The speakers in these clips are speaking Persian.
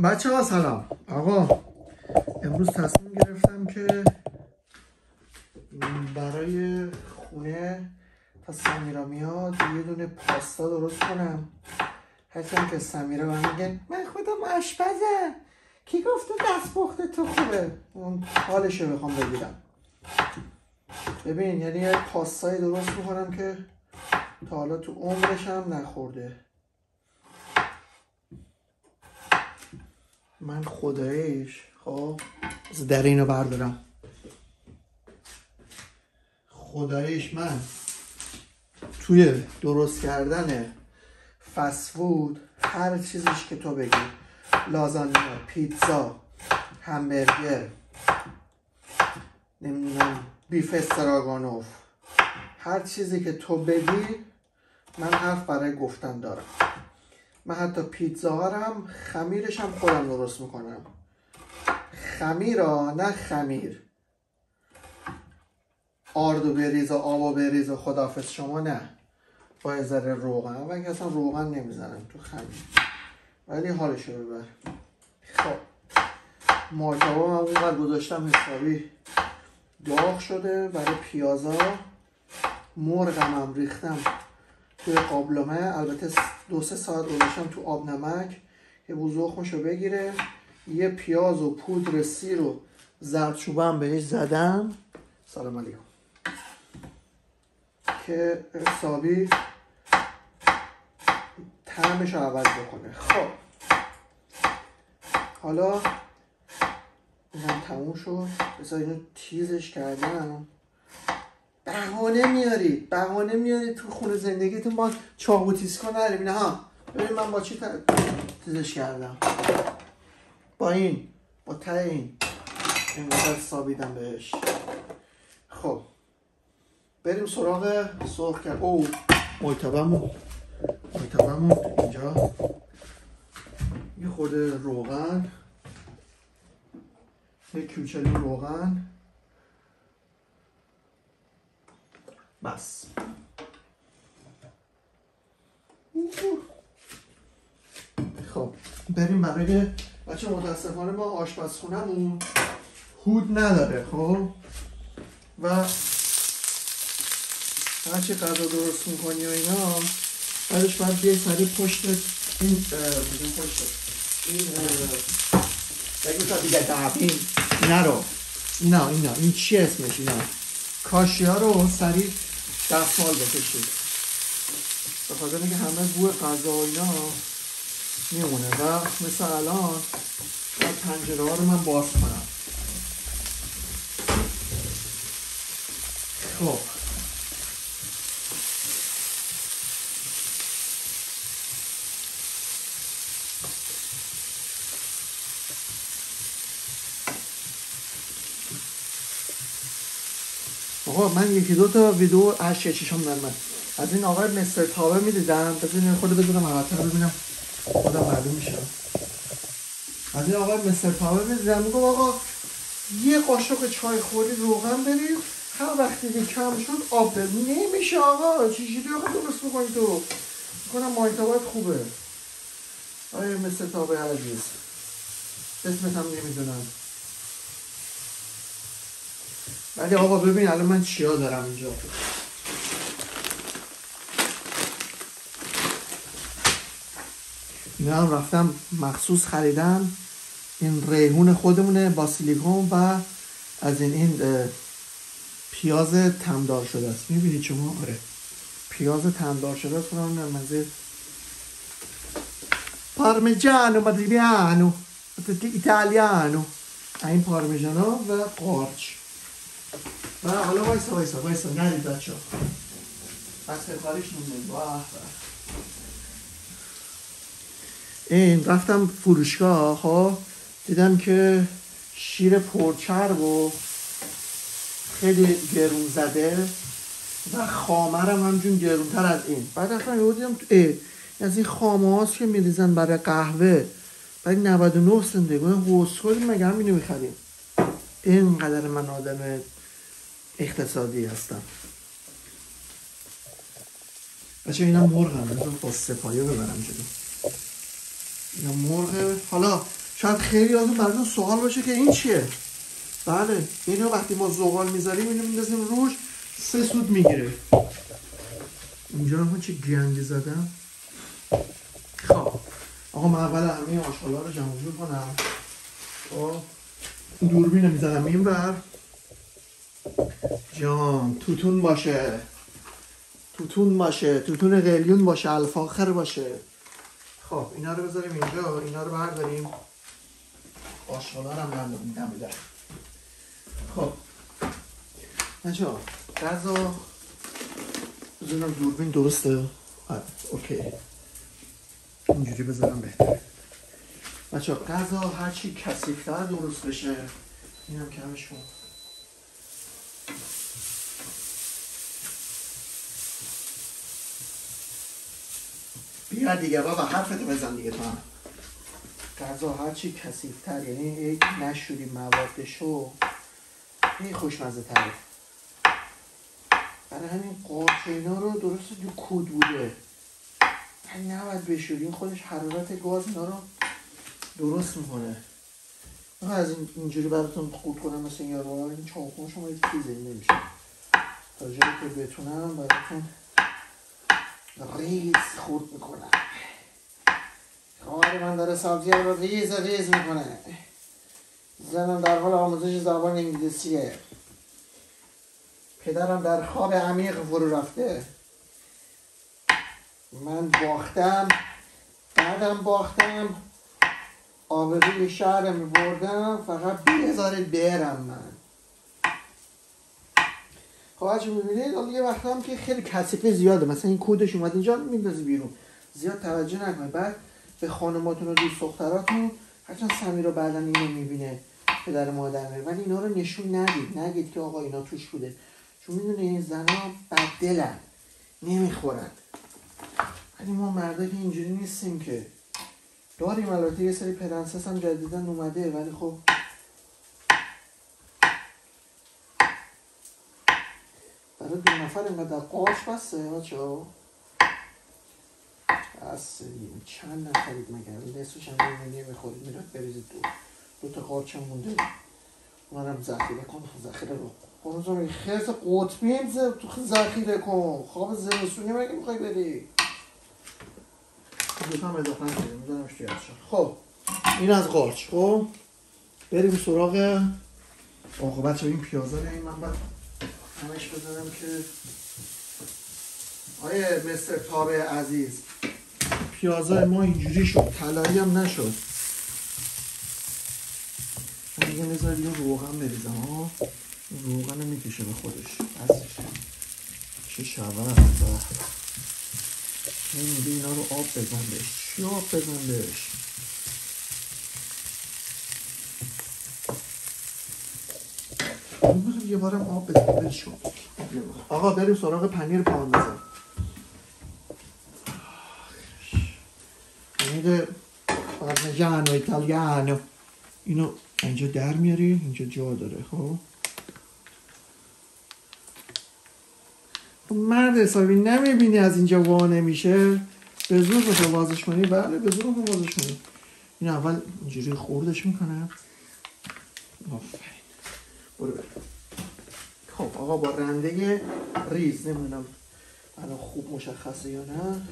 بچه ها سلام. آقا امروز تصمیم گرفتم که برای خونه تا سمیرا میاد یه دونه پاستا درست کنم. هرچند که سمیرا من میگن من خودم آشپزم، کی گفت تو دست پخت تو خوبه؟ اون حالشو بخوام بگیرم. ببین یعنی یه پاستایی درست میکنم که تا حالا تو عمرش هم نخورده. من خداییش خب در اینو بردارم. خداییش من توی درست کردن فست فود هر چیزیش که تو بگی، لازانیا، پیتزا، همبرگر، نمیدونم بیف استراگانوف، هر چیزی که تو بگی من حرف برای گفتن دارم. من حتی پیتزا هم خمیرش هم خودم درست میکنم. خمیرا نه خمیر، آردو بریز و آبو بریز و خداحافظ شما نه، با یه ذره روغن. من که اصلا روغن نمیزنم تو خمیر، ولی حالشو ببر. خب ماجابا من اونقدر گذاشتم حسابی داغ شده. برای پیازا مرغم هم ریختم توی قابلمه، البته 2-3 ساعت گذاشتم تو آب نمک که بوزخمشو بگیره. یه پیاز و پودر سیر و زردچوبه هم بهش زدم، سلام علیکم، که حسابی طعمش رو عوض بکنه. خب حالا اینم تموم شد. بذار اینو تیزش کردم. بهانه میاری تو خونه زندگیتون با چاقو تیز کن نریم. نه ها، ببین من با چی تیزش کردم، با ته اینقدر سابیدم بهش. خب بریم سراغ سرخ کرد. او مایتابمون اینجا یه خورده روغن، یه کیوچلی روغن بس. خب بریم برای بچه. متاسفانه ما آشپزخونه‌مون هود نداره خب، و هرچی غذا درست میکنی و اینا بعدش باید بیای سریع پشت این بگو تا دیگه دعبین نرو. این چی اسمش؟ کاشی ها رو سریع دستمال بکشید، به خاطر اینکه همه بوی غذا و اینا میمونه. و مثل الان باید پنجره ها رو من باز کنم. خب آقا من 1-2 تا ویدیو چشم دارم از این آقای مستر تابه میدیدم. بذارین خود بذارم حالتا رو ببینم خودم معلوم میشه. از این آقای مستر تابه میدیدم میگم آقا یه قاشق چای خوری روغن بریم، هر وقتی که کم شد آب بریم. نمیشه آقا، چجوری آقا درست میکنی تو؟ میکنم مایتابت خوبه. آقای مستر تابه عزیز، اسمت هم نمیدونم، ولی آقا ببین الان من چیا دارم اینجا. اینا هم رفتم مخصوص خریدم. این ریحون خودمونه با سیلیکون و از این پیاز تمدار شده است. میبینید شما؟ آره پیاز تمدار شده است. کنم نمازه پارمیجانو مادریانو ایتالیانو، این پارمیجانو و قارچ. و حالا وایسا ندید بچه ها بس کاریش نمونه. این رفتم فروشگاه ها، دیدم که شیر پرچرب و خیلی گرون زده و خامرم همجون گرونتر از این. بعد رفتم یهو دیدم از این خامه هاست که میریزن برای قهوه، بعد 99 سنت. گفتم حسول مگه همینو میخریم؟ اینقدر من آدم اقتصادی هستم. بچه اینم مرغ هم با سپایه ببرم جلو. یا مرغ. حالا شاید خیلی آدم براتون سوال باشه که این چیه. بله اینو وقتی ما زغال میذاریم اینو میندازیم روش 3 سود میگیره. اینجا هم چه گندی زدم. خب آقا من اول همه آشغالا رو جمع جور کنم. خب دوربین رو میزنم این بر جان توتون باشه، توتون باشه، توتون قلیون باشه، الفاخر باشه. خب اینا رو بذاریم اینجا، اینا رو برداریم آشغالا رو هم میدم. خب بچه‌ها غذا بذارم دوربین درسته؟ آره اوکی اینجوری بذارم بهتره. بچه‌ها غذا هرچی کثیف‌تر درست بشه. اینم کمش کن. بیا دیگه بابا حرفتو بزن دیگه تو هم. غذا هرچی کثیف‌تر یعنی نشوری موادشو این خوشمزه تره. برای همین قارچ اینا رو درست دو کود بوده این نباید بشوری. این خودش حرارت گاز اینا رو درست میکنه. من از اینجوری براتون خورد کنم مثل این یارو این چاقو شما یک چیزی نمیشه. تا جایی که بتونم براتون ریز خورد میکنم. خواهر من داره سبزی رو ریز میکنه. زنم در حال آموزش زبان انگلیسیه. پدرم در خواب عمیق فرو رفته. من باختم، بعدم باختم، آبروی شهرم میبردم، فقط بذارید برم من. خب هرچی میبینید یه وقت هم که خیلی کثیفه زیاده، مثلا این کودش اومد اینجا میندازی بیرون، زیاد توجه نکنید. بعد به خانماتون و دوست دختراتون هرچند سمیرا بعدا اینو میبینه پدر مادر میره، ولی اینا رو نشون ندید، نگید که آقا اینا توش بوده، چون میدونه این زنها بددلن نمیخورن. ولی ما مردا که اینجوری نیستیم که. داریم البته یه سری پرنسس هم جدیدن اومده، ولی خب برای 2 نفر اینقدر قارچ بسته بچه‌ها. بسته چند نفرید مگر؟ نصفش هم نمیخورید میرد بریزید 2 تا قارچ هم مونده. اونم ذخیره کن. ذخیره رو خونزون خرس قطبی هم ذخیره کن. خواب زمستونی مگه میخوای بری؟ دوتا هم اضافه نکنیم میزنمش توی ازشان. خب این از قارچ. خب بریم سراغ آقا بچه این پیازه رو این من باید همش بزنم که آیه مستر تابع عزیز پیازه ما اینجوری شد، طلایی هم نشد. من دیگه نذار دیگه روغن بریزم ها. روغن رو میکشه به خودش. چه شود این میگه اینا رو آب بزن بهش. چی آب بزن بهش؟ میگم یه بارم آب بزن بهش. آقا بریم سراغ پنیر پارمزان. پنیر پارمزان و ایتالیانو. اینو اینجا در میاری، اینجا جا داره. خب مرد حسابی نمیبینی از اینجا وا نمیشه، به زور بشه وازش کنی. بله به زور هم وازش کنی. این اول اینجوری خوردش میکنه. آفرین برو برو. خب آقا با رنده ریز نمیدونم الان خوب مشخصه یا نه.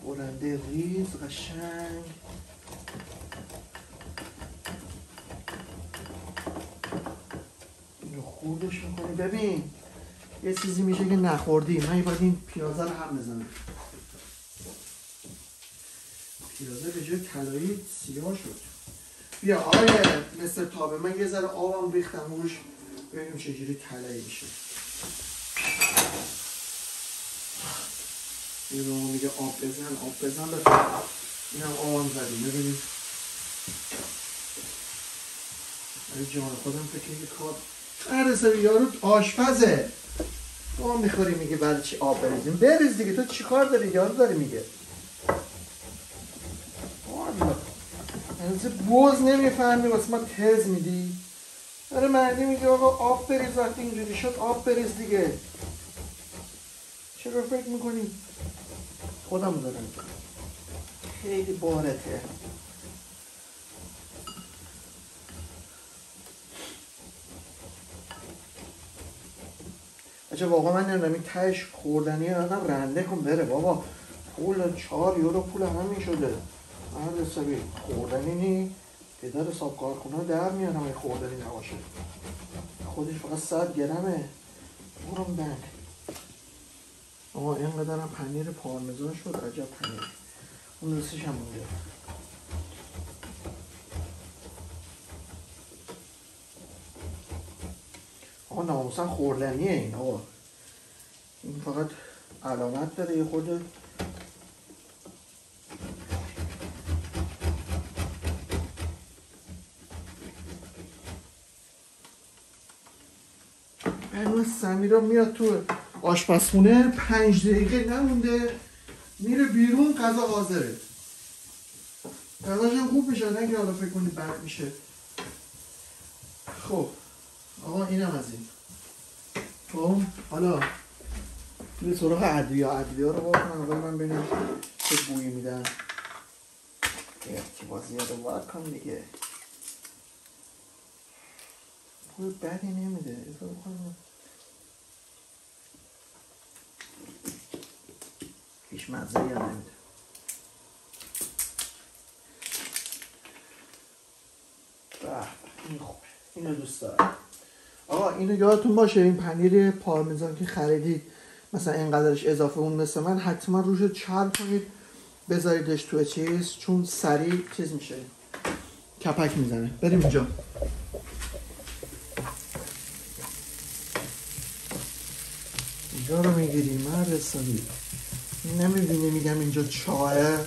برنده ریز قشنگ اینو خوردش میکنی. ببین یه چیزی میشه که نخوردی. من باید این پیازه رو هم بزنم. پیازه به جای طلایی سیاه شد. بیا آقای مستر تابه من یه ذره آبم ریختم روش ببینیم چجوری طلایی میشه. این رو میگه آب بزن بفرد. این هم آبم زدیم ببینیم. ای جان خودم فکر یه کار نرسه. یارو آشپزه. تو هم میخوری میگه برای چی آب بریزیم؟ بریز دیگه. تو چی کار داری؟ یارو داری میگه از بوز نمیفهمی واسه ما تز میدی. برای مردی میگه آقا آب بریز. وقتی اینجوری شد آب بریز دیگه. چرا فکر میکنی خودم دارم خیلی بارته. اچه واقعا من نمیدونم این تهش خوردنیه آدم رنده کن بره بابا. پول 4 یورو پول همین شده. مرد حسابی خوردنی نی پدر حساب کارخونه در میان همه خوردنی نباشه. خودش فقط 100 گرمه. برم بند. آقا اینقدر هم پنیر پارمزان شد. عجب پنیر. اون نصفش هم اونجا. آقا ناموسن خوردنیه این آقا. این فقط علامت داره یه خورده. من سمیرا میاد تو آشپزخونه 5 دقیقه نمونده میره بیرون غذا حاضره. غذاش هم خوب میشه نه که حالا فکر کنی بد میشه. خب آقا اینم از این. خب حالا به سراغ ادویه رو واکنم. اول من ببینم چه بویی میدن. ارتباطی رو واکن دیگه. بوی بدی نمیده. هیچ مزه‌ای هم نمیده. این خوبه. اینو دوست دارم. آقا اینو یادتون باشه این پنیر پارمزان که خریدید مثلا اینقدرش اضافه اون مثل من حتما روشو چرب کنید بذاریدش توی چیز چون سریع چیز میشه کپک میزنه. بریم اینجا. اینجا رو میگیریم مرد حسابی. نمیبینی میگم اینجا چاه.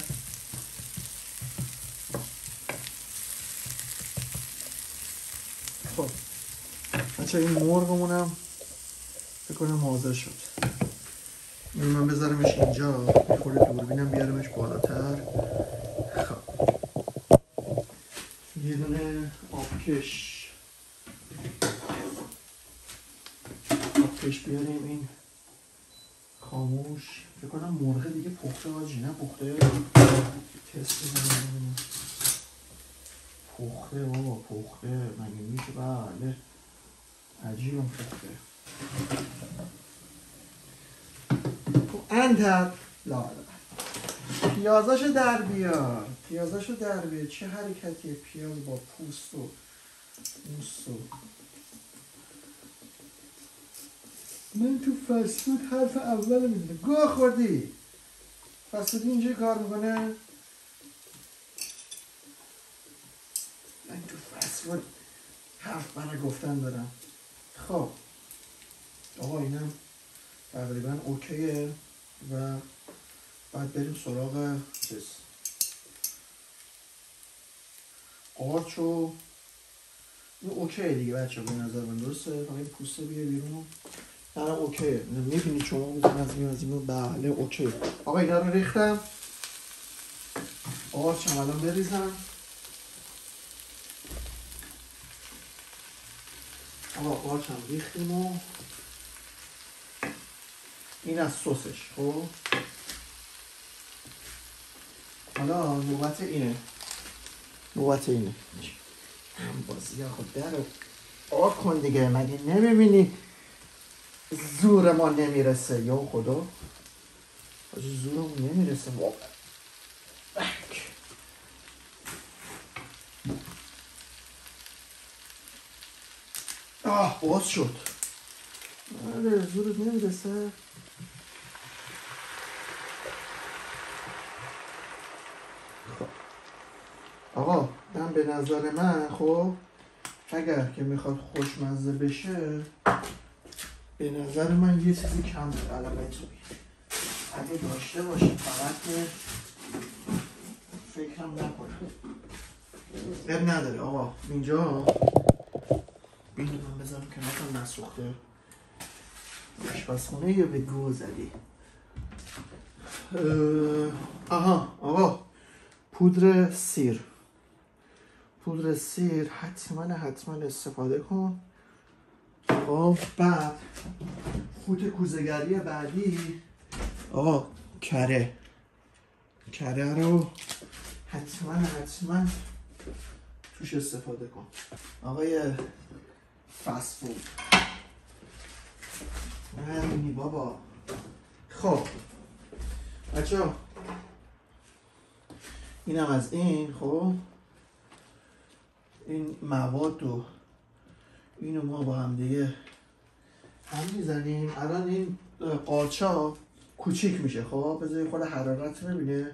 خب بچه این مرغمونم فکر کنم حاضر شد. من بذارمش اینجا خورده دوربینم بیارمش بالاتر. خب یه دونه آبکش بیاریم. این خاموش فکر کنم مرغ دیگه پخته آجی نه پخته. تست بزنیم پخته بابا پخته مگه میشه. بله عجیبم پخته. انتر لا پیازاشو در بیار. چه حرکتیه پیاز با پوست و موست و من تو فسفود حرف اول میدونم. گوه خوردی فسفودی اینجا کار میکنه. من تو فسفود حرف برای گفتن دارم. خب آقا اینم تقریبا اوکیه و بعد بریم سراغ چیز قارچو. این اوکیه دیگه بچه به نظر من درسته. فقط این پوسته بیه بیرون. نه اوکیه. میبینید شما میتونید از این بله اوکیه. آقا اینا رو ریختم. قارچم الان بریزم. آقا قارچم ریختیم و این از سسش. خب حالا نوبت اینه. هم بازی ها خود در آب کن دیگه. مگه نمیبینی زور ما نمیرسه. یا خدا زورمون نمیرسه واقعا. باز شد. آره زورت نمیرسه. آقا من به نظر من خب اگر که میخواد خوشمزه بشه به نظر من یه چیزی کم داره. علامت رو اگه داشته باشه فقط فکرم نکنه. اب نداره آقا. اینجا اینو من بذارم که نکنم نسوخته. آشپزخونه یا به گو زدی. آقا پودر سیر حتما استفاده کن. خب بعد فوت کوزه‌گری بعدی آقا کره رو حتما توش استفاده کن. آقای فست فود همینی بابا. خب بچه ها اینم از این. خب این مواد و اینو ما با هم دیگه هم میزنیم. الان این قارچا کوچیک میشه. خب بذارید خود حرارت ببینه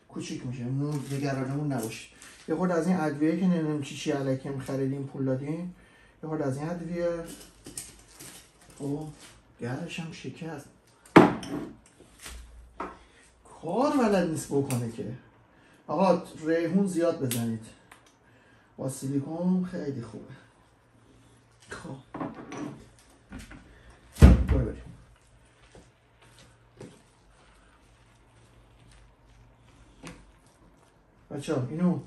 کوچیک میشه. نگرانمون نباشید. یه خود از این ادویه که نمیدونم چی الکی خریدیم پول دادیم، یه خود از این ادویه. خب گرش هم شکست، کار بلد نیست بکنه که. آقا ریحون زیاد بزنید، با سیلیکون خیلی خوبه. خب بریم. بچه ها اینو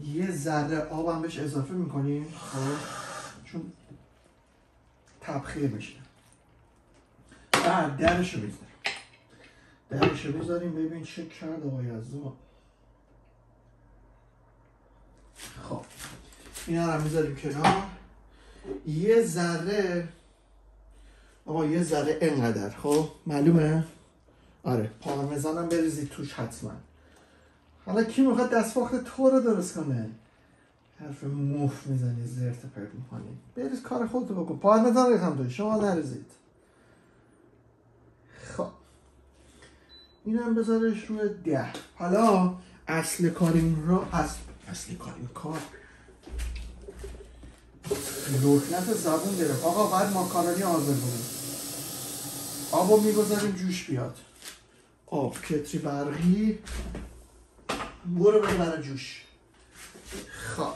یه ذره آب هم بهش اضافه میکنیم چون تبخیر میشه. بعد درشو میذاریم ببین چه کرد آقای عزیزم. خب اینا رو میذاریم کنار. یه ذره آقا یه ذره اینقدر. خب معلومه؟ آره پارمزان هم بریزید توش حتما. حالا کی میخواد دستپخت تو رو درست کنه؟ حرف موف میزنی زرت پرت میکنی. بریز کار خودتو بکن. پارمزان ریختم توش، شما نریزید. خب اینم بذارش روی 10. حالا اصل کاریم رو اصل کاریم کار لکنت زبون گرفت. آقا بعد ماکارونی حاضر کنیم. آبو میگذاریم جوش بیاد. آب کتری برقی برو برای جوش. خب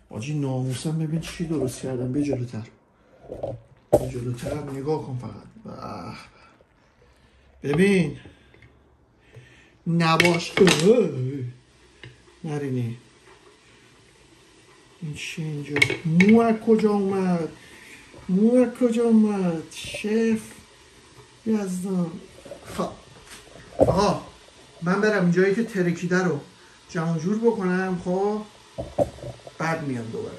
باجی ناموسم ببین چی درست کردم. به جلوتر نگاه کن فقط. ببین نباش نرینی. این چی اینجا؟ مو کجا اومد؟ شف یزدان. خب آقا من برم اینجایی که ترکیده رو جمع جور بکنم. خب بعد میام دوباره.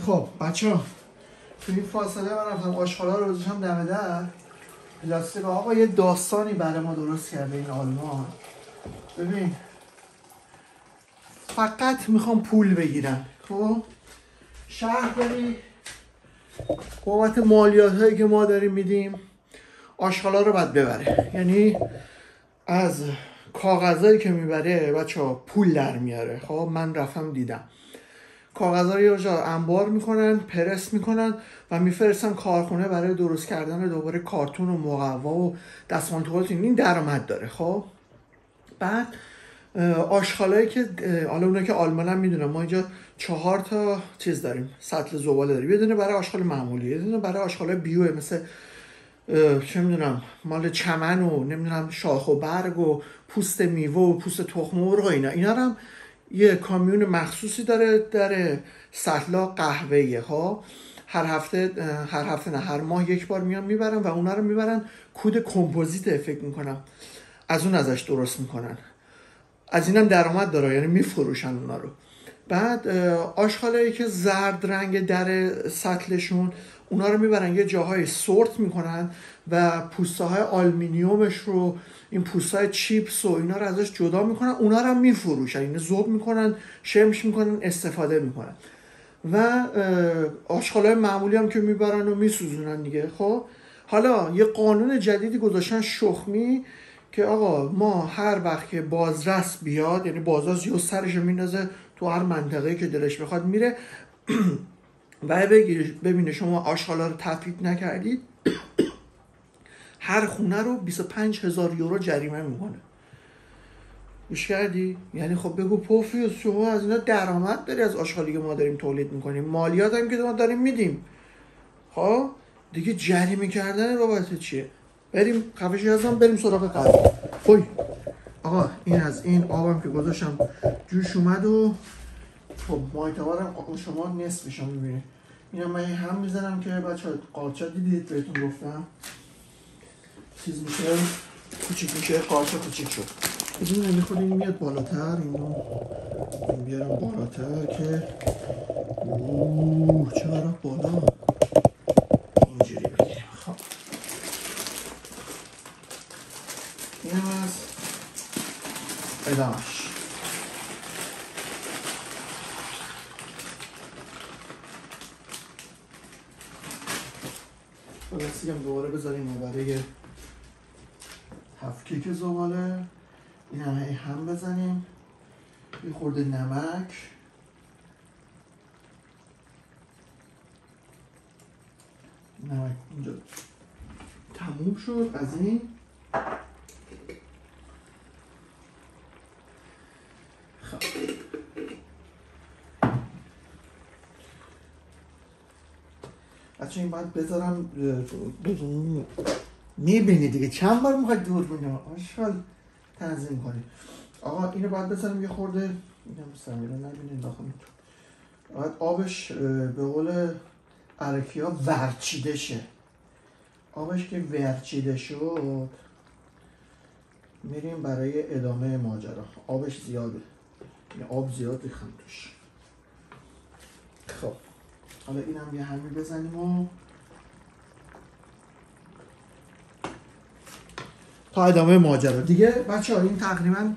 خب بچه ها تو این فاصله من رفتم آشغالا رو بذاشتم دم در پلاستیک. آقا یه داستانی برای ما درست کرده این آلمان. ببین فقط میخوام پول بگیرن. خب شهر داری بابت مالیات هایی که ما داریم میدیم آشغالا رو باید ببره. یعنی از کاغذایی که میبره بچه ها پول در میاره. خب من رفتم دیدم کاغذها رو یه جا انبار میکنن، پرس میکنن و میفرستن کارخونه برای درست کردن دوباره کارتون و مقوا و دستمال توالت. این درآمد داره. خب بعد آشغالایی که حالا اونایی که آلمان هم میدونم ما اینجا 4 تا چیز داریم، سطل زباله داریم. یه دونه برای آشغال معمولی، یه دونه برای آشغال بیو مثل چه میدونم مال چمن و نمیدونم شاخ و برگ و پوست میوه و پوست تخم مرغ و اینا رو هم یه کامیون مخصوصی داره در سطلا قهوه‌ایه. ها هر ماه یک بار میان میبرن و اونا رو میبرن کود کمپوزیت فکر میکنم از اون ازش درست میکنن. از اینم درآمد داره، یعنی میفروشن اونا رو. بعد آشغالایی که زرد رنگ در سطلشون اونا رو میبرن یه جاهای سورت میکنن و پوسته های آلومینیومش رو، این پوسته های چیپس و اینا رو ازش جدا میکنن، اونا رو هم میفروشن. یعنی ذوب میکنن، شمش میکنن، استفاده میکنن. و آشغالای معمولی هم که میبرن و میسوزونن دیگه. خب حالا یه قانون جدیدی گذاشتن شخمی که آقا ما هر وقت که بازرس بیاد، یعنی بازرس یه سرشو میندازه تو هر منطقه‌ای که دلش بخواد میره و ببینه شما آشغالا رو تفکیک نکردید هر خونه رو 25,000 یورو جریمه میکنه. گوش کردی؟ یعنی خب بگو پوفیوس شما از اینا درآمد داری از آشغالی که ما داریم تولید میکنیم، مالیات هم که ما داریم میدیم. خب دیگه جریمه کردن بابت چیه؟ بریم خفشی هستم بریم سراغ قضیه. خوی آقا این از این آبم که گذاشتم جوش اومد و خب مایتوارم شما نصفش هم میبینید. اینم من هم میزنم که بچه ها قارچا دیدید بهتون گفتم چیز میشه کوچیک میشه، قارچ کوچیک شد. ببینید میخواد این میاد بالاتر، اینو بیارم بالاتر که اوه چرا بالا اینجوری بگیریم. خب این هم از ادامش. بایستی هم دوباره بذاریم برای 7 کیک زباله. این هم بزنیم، یه خورده نمک، اینجا تموم شد از این. خب بچه این باید بذارم میبینی دیگه چند بار میخواد دور بینیم آشغال تنظیم کنی. آقا اینو باید بذارم یه خورده، اینم سمیره نبینید داخل تو، باید آبش به قول عرکی ها ورچیده شه. آبش که ورچیده شد میریم برای ادامه ماجرا. آبش زیاده، یعنی آب زیاد ریختم توش. خب حالا اینم یه همی بزنیم و تا ادامه ماجرا دیگه. بچه ها این تقریبا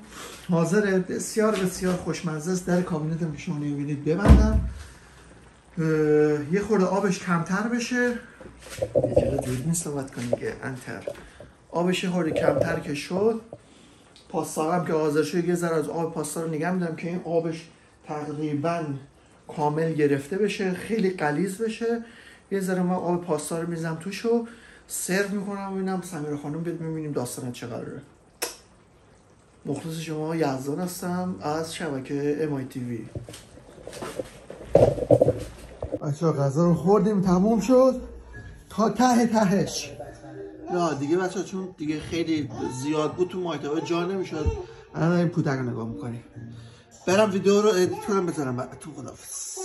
حاضره، بسیار بسیار خوشمزه است. در کابینتم که شما نمیبینید ببندم، یه خورده آبش کمتر بشه. یه جگه دوربین صحبت کنی که انتر آبش یه خورده کمتر که شد، پاستا هم که حاضر شد یه ذره از آب پاستا رو نگه میدم که این آبش تقریبا کامل گرفته بشه، خیلی غلیظ بشه. یه ذره من آب پاستا رو میزنم توش و سرو میکنم. ببینم سمیرا خانم بیاد ببینیم داستان چه قراره. مخلص شما یزدان هستم از شبکه MITV. بچه‌ها غذا رو خوردیم تموم شد تا تهش. یا دیگه بچه‌ها چون دیگه خیلی زیاد بود تو مایتابه جا نمیشد، الان این پودک رو نگاه میکنیم. برم ویدیو رو ادیت کنم بذارم براتون. خداحافظ.